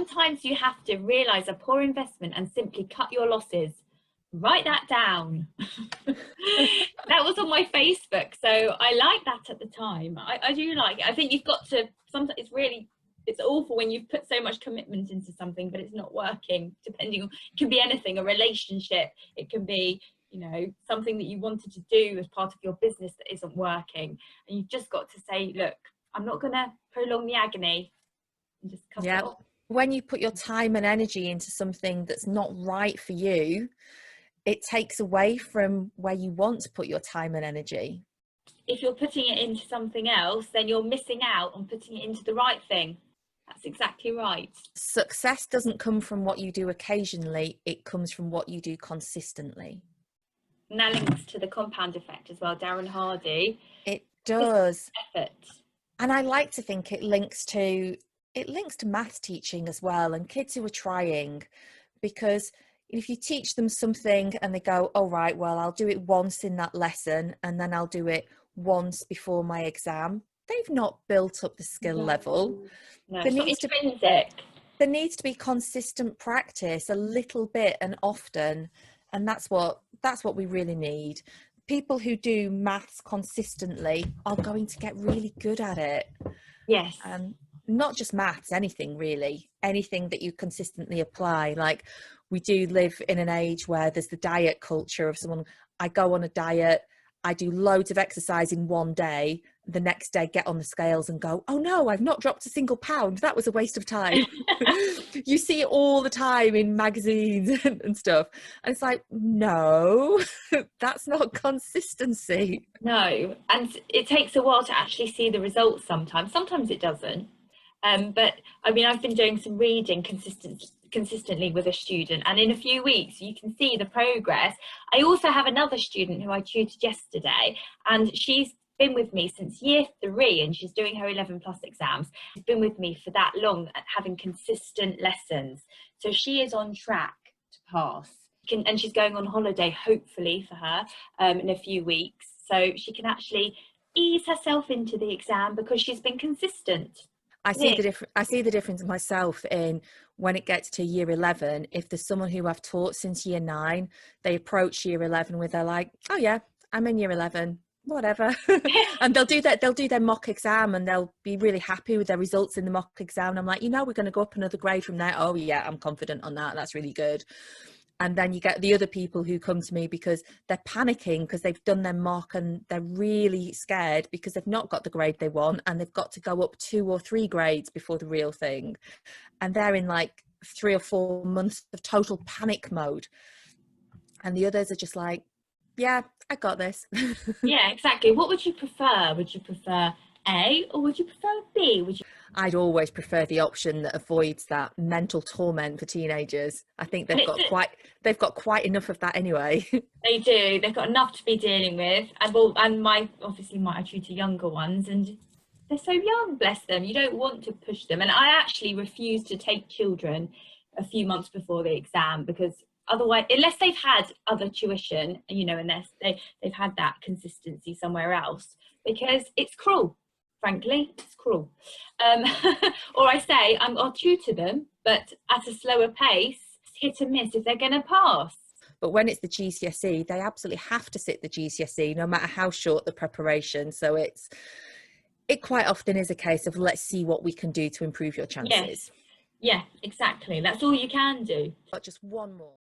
sometimes you have to realise a poor investment and simply cut your losses. Write that down. That was on my Facebook, so I liked that at the time. I do like it. I think you've got to, sometimes it's awful when you've put so much commitment into something but it's not working, depending on, it can be anything, a relationship, it can be, you know, something that you wanted to do as part of your business that isn't working, and you've just got to say, look, I'm not going to prolong the agony, and just cut it off. When you put your time and energy into something that's not right for you, it takes away from where you want to put your time and energy. If you're putting it into something else, then you're missing out on putting it into the right thing. That's exactly right. Success doesn't come from what you do occasionally, it comes from what you do consistently. And that links to the compound effect as well, Darren Hardy. It does. Effort. And I like to think it links to math teaching as well, and kids who are trying, because if you teach them something and they go, oh right, well, I'll do it once in that lesson and then I'll do it once before my exam, they've not built up the skill level. No, it's not intrinsic. There needs to be consistent practice, a little bit and often, and that's what we really need. People who do maths consistently are going to get really good at it. Yes. Not just maths, anything really, anything that you consistently apply. Like, we do live in an age where there's the diet culture of someone, I go on a diet, I do loads of exercise in one day, the next day get on the scales and go, oh no, I've not dropped a single pound, that was a waste of time. You see it all the time in magazines and stuff, and it's like, no, that's not consistency. No, and it takes a while to actually see the results sometimes it doesn't. But I mean, I've been doing some reading consistently with a student, and in a few weeks you can see the progress. I also have another student who I tutored yesterday, and she's been with me since year 3 and she's doing her 11+ exams. She's been with me for that long at having consistent lessons, so she is on track to pass. And she's going on holiday, hopefully for her, in a few weeks, so she can actually ease herself into the exam because she's been consistent. I see the difference myself in when it gets to year 11. If there's someone who I've taught since year 9, they approach year 11 with, they're like, oh yeah, I'm in year 11, whatever. And they'll do their mock exam and they'll be really happy with their results in the mock exam. And I'm like, we're going to go up another grade from there. Oh yeah, I'm confident on that. That's really good. And then you get the other people who come to me because they're panicking because they've done their mock and they're really scared because they've not got the grade they want and they've got to go up 2 or 3 grades before the real thing. And they're in like 3 or 4 months of total panic mode. And the others are just like, yeah, I got this. Yeah, exactly. What would you prefer? Would you prefer A or would you prefer B? I'd always prefer the option that avoids that mental torment for teenagers. I think they've got quite enough of that anyway. They do. They've got enough to be dealing with. And I tutor younger ones, and they're so young, bless them. You don't want to push them. And I actually refuse to take children a few months before the exam, because otherwise, unless they've had other tuition, unless they've had that consistency somewhere else, because it's cruel. Frankly, it's cruel. Or I say, I'll tutor them, but at a slower pace, hit and miss if they're going to pass. But when it's the GCSE, they absolutely have to sit the GCSE, no matter how short the preparation. So it quite often is a case of, let's see what we can do to improve your chances. Yes. Yeah, exactly. That's all you can do. But just one more.